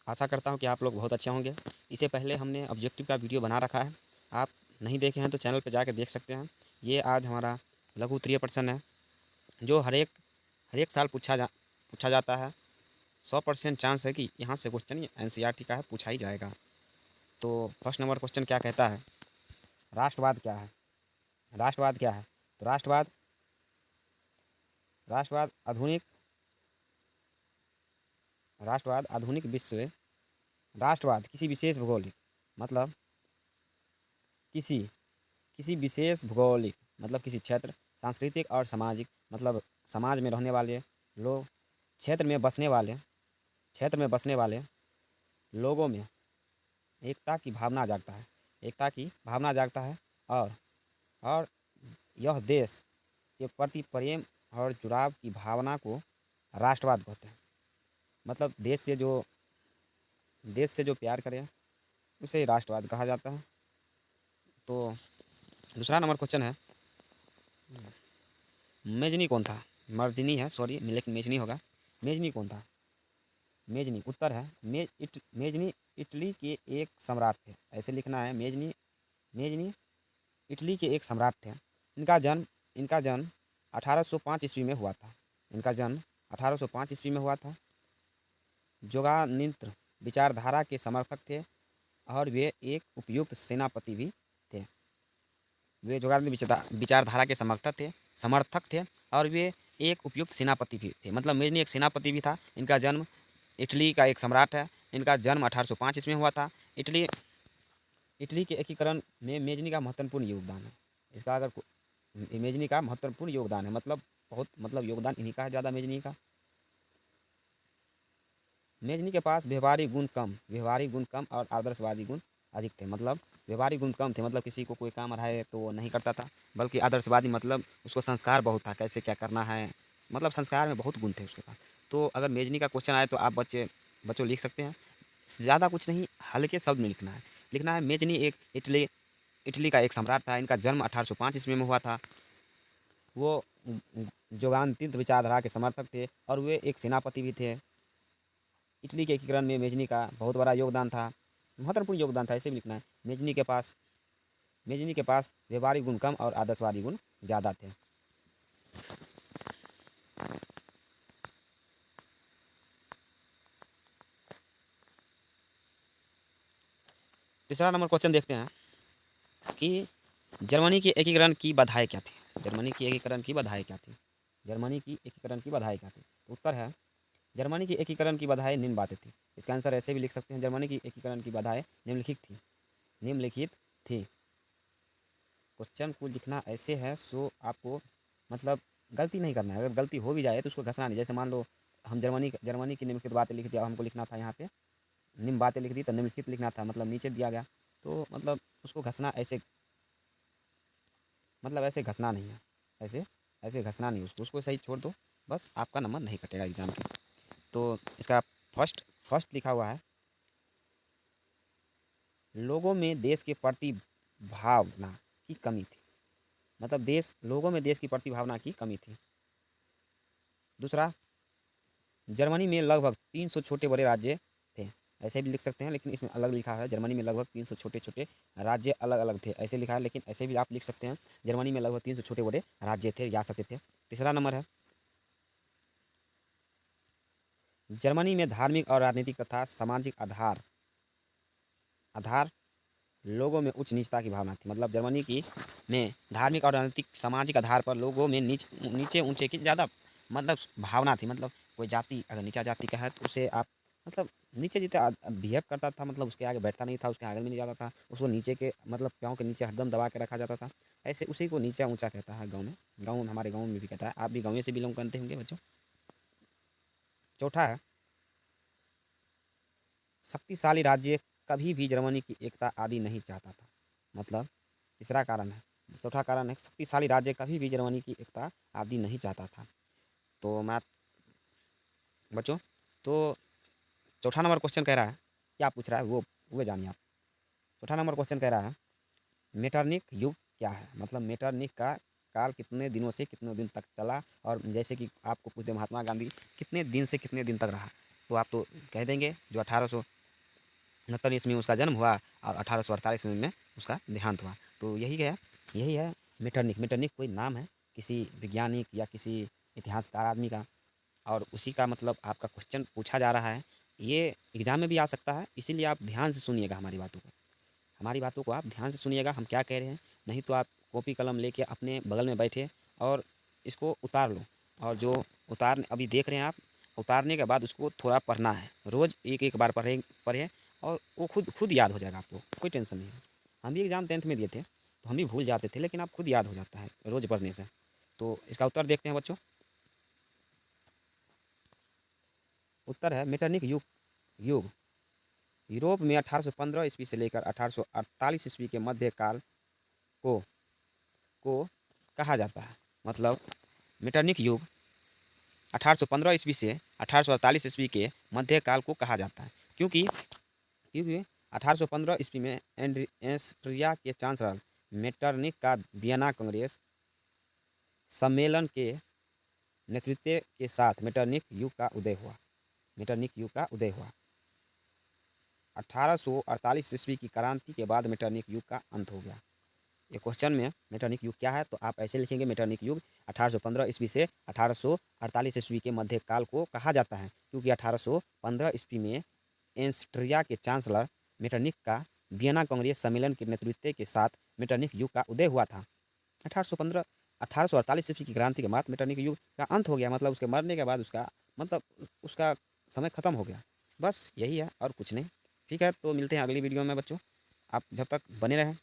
आशा करता हूँ कि आप लोग बहुत अच्छे होंगे। इससे पहले हमने ऑब्जेक्टिव का वीडियो बना रखा है, आप नहीं देखे हैं तो चैनल पर जाकर देख सकते हैं। ये आज हमारा लघु उत्तरीय प्रश्न है जो हर एक साल पूछा जाता है। 100% चांस है कि यहाँ से क्वेश्चन ये एनसीईआरटी का है, पूछा ही जाएगा। तो फर्स्ट नंबर क्वेश्चन क्या कहता है, राष्ट्रवाद क्या है? राष्ट्रवाद क्या है? तो राष्ट्रवाद आधुनिक विश्व राष्ट्रवाद किसी विशेष भौगोलिक मतलब किसी किसी विशेष भौगोलिक मतलब किसी क्षेत्र, सांस्कृतिक और सामाजिक मतलब समाज में रहने वाले लोग, क्षेत्र में बसने वाले लोगों में एकता की भावना जागता है। एकता की भावना जागता है और और यह देश के प्रति प्रेम और जुड़ाव की भावना को राष्ट्रवाद कहते हैं। मतलब देश से जो प्यार करे उसे राष्ट्रवाद कहा जाता है। तो दूसरा नंबर क्वेश्चन है, मेजनी कौन था? मर्दिनी है, सॉरी, लेकिन मेजनी होगा। मेजनी कौन था? मेजनी उत्तर है मेजनी इटली के एक सम्राट थे। ऐसे लिखना है, मेजनी इटली के एक सम्राट थे। इनका जन्म 1805 ईस्वी में हुआ था। इनका जन्म 1805 ईस्वी में हुआ था। जोगानित्र विचारधारा के समर्थक थे और वे एक उपयुक्त सेनापति भी थे। वे जोगानित्र विचारधारा के समर्थक थे और वे एक उपयुक्त सेनापति भी थे। मतलब मेजनी एक सेनापति भी था। इनका जन्म, इटली का एक सम्राट है, इनका जन्म 1805 ईस्वी में हुआ था। इटली के एकीकरण में मेजनी का महत्वपूर्ण योगदान है। इसका अगर मेजनी का महत्वपूर्ण योगदान है, मतलब योगदान इन्हीं का है ज़्यादा, मेजनी का। मेजनी के पास व्यवहारिक गुण कम और आदर्शवादी गुण अधिक थे। मतलब व्यवहारिक गुण कम थे, मतलब किसी को कोई काम रहा है तो वो नहीं करता था, बल्कि आदर्शवादी मतलब उसको संस्कार बहुत था, कैसे क्या करना है, मतलब संस्कार में बहुत गुण थे उसके पास। तो अगर मेजनी का क्वेश्चन आए तो आप बच्चों लिख सकते हैं। ज़्यादा कुछ नहीं, हल्के शब्द में लिखना है। मेजनी एक इटली का एक सम्राट था। इनका जन्म 1805 ईस्वी में हुआ था। वो जोगानतीत विचारधारा के समर्थक थे और वे एक सेनापति भी थे। इटली के एकीकरण में मेजनी का बहुत बड़ा योगदान था, महत्वपूर्ण योगदान था, ऐसे भी लिखना है। मेजनी के पास व्यवहारिक गुण कम और आदर्शवादी गुण ज़्यादा थे। तीसरा नंबर क्वेश्चन देखते हैं कि जर्मनी के एकीकरण की बाधाएं क्या थी? जर्मनी की एकीकरण की बाधाएं क्या थी? जर्मनी की एकीकरण की बाधाएं क्या थी? तो उत्तर है, जर्मनी की एकीकरण की बाधाएं निम्न बातें थी। इसका आंसर ऐसे भी लिख सकते हैं, जर्मनी की एकीकरण की बाधाएं निम्नलिखित थी। क्वेश्चन को लिखना ऐसे है सो आपको मतलब गलती नहीं करना है। अगर गलती हो भी जाए तो उसको घसना नहीं। जैसे मान लो हम जर्मनी की निम्नलिखित बातें लिख दिया, हमको लिखना था यहाँ पे निम्न बातें लिख दी तो निम्नलिखित लिखना था, मतलब नीचे दिया गया, तो मतलब उसको घसना ऐसे, मतलब ऐसे घसना नहीं है, ऐसे ऐसे घसना नहीं, उसको सही छोड़ दो, बस आपका नंबर नहीं कटेगा एग्जाम के। तो इसका फर्स्ट लिखा हुआ है, लोगों में देश के प्रति भावना की कमी थी। मतलब लोगों में देश की प्रति भावना की कमी थी। दूसरा, जर्मनी में लगभग 300 छोटे बड़े राज्य थे। ऐसे भी लिख सकते हैं, लेकिन इसमें अलग लिखा है, जर्मनी में लगभग 300 छोटे छोटे राज्य अलग अलग थे, ऐसे लिखा है, लेकिन ऐसे भी आप लिख सकते हैं, जर्मनी में लगभग 300 छोटे बड़े राज्य थे या सकते थे। तीसरा नंबर है, जर्मनी में धार्मिक और राजनीतिक तथा सामाजिक आधार लोगों में उच्च नीचता की भावना थी। मतलब जर्मनी की में धार्मिक और राजनीतिक सामाजिक आधार पर लोगों में नीचे ऊंचे की ज़्यादा मतलब भावना थी। मतलब कोई जाति अगर नीचा जाति का है तो उसे आप मतलब नीचे जितना बिहेव करता था, मतलब उसके आगे बैठता नहीं था, उसके आगे में नहीं जाता था, उसको नीचे के मतलब पाँव के नीचे हरदम दबा के रखा जाता था। ऐसे उसी को नीचा ऊंचा कहता है गाँव में, हमारे गाँव में भी कहता है। आप भी गाँव से बिलोंग करते होंगे बच्चों। चौथा है, शक्तिशाली राज्य कभी भी जर्मनी की एकता आदि नहीं चाहता था। मतलब तीसरा कारण है, चौथा कारण है, शक्तिशाली राज्य कभी भी जर्मनी की एकता आदि नहीं चाहता था। तो मैं बच्चों, तो चौथा नंबर क्वेश्चन कह रहा है, क्या पूछ रहा है वो जानिए आप। चौथा नंबर क्वेश्चन कह रहा है, मेटरनिक युग क्या है? मतलब मेटरनिक का काल कितने दिनों से कितने दिन तक चला, और जैसे कि आपको पूछते महात्मा गांधी कितने दिन से कितने दिन तक रहा, तो आप तो कह देंगे जो 1800 69 ईस्वी में उसका जन्म हुआ और 1848 ईस्वी में उसका देहांत हुआ। तो यही है मेटरनिख। मेटरनिख कोई नाम है किसी वैज्ञानिक या किसी इतिहासकार आदमी का, और उसी का मतलब आपका क्वेश्चन पूछा जा रहा है। ये एग्ज़ाम में भी आ सकता है, इसीलिए आप ध्यान से सुनिएगा हमारी बातों को। हमारी बातों को आप ध्यान से सुनिएगा, हम क्या कह रहे हैं। नहीं तो आप कॉपी कलम लेके अपने बगल में बैठे और इसको उतार लो, और जो अभी देख रहे हैं आप, उतारने के बाद उसको थोड़ा पढ़ना है। रोज़ एक एक बार पढ़े और वो खुद याद हो जाएगा आपको, कोई टेंशन नहीं है। हम भी एग्ज़ाम 10th में दिए थे तो हम भी भूल जाते थे, लेकिन आप खुद याद हो जाता है रोज़ पढ़ने से। तो इसका उत्तर देखते हैं बच्चों। उत्तर है मेटरनिख युग यूरोप में 1815 ईस्वी से लेकर 1848 ईस्वी के मध्य काल को को कहा जाता है। मतलब मेटरनिख युग 1815 ईस्वी से 1848 ईस्वी के मध्य काल को कहा जाता है, क्योंकि क्योंकि 1815 ईस्वी में एस्ट्रिया के चांसलर मेटरनिख का वियना कांग्रेस सम्मेलन के नेतृत्व के साथ मेटरनिख युग का उदय हुआ। मेटरनिख युग का उदय हुआ 1848 ईस्वी की क्रांति के बाद मेटरनिख युग का अंत हो गया। ये क्वेश्चन में मेटरनिख युग क्या है, तो आप ऐसे लिखेंगे मेटरनिख युग 1815 ईस्वी से 1848 ईस्वी के मध्य काल को कहा जाता है, क्योंकि 1815 ईस्वी में एस्ट्रिया के चांसलर मेटरनिख का वियना कांग्रेस सम्मेलन के नेतृत्व के साथ मेटरनिख युग का उदय हुआ था। 1815 1848 ईस्वी की क्रांति के बाद मेटरनिख युग का अंत हो गया, मतलब उसके मरने के बाद उसका मतलब उसका समय ख़त्म हो गया। बस यही है और कुछ नहीं। ठीक है, तो मिलते हैं अगली वीडियो में बच्चों। आप जब तक बने रहें।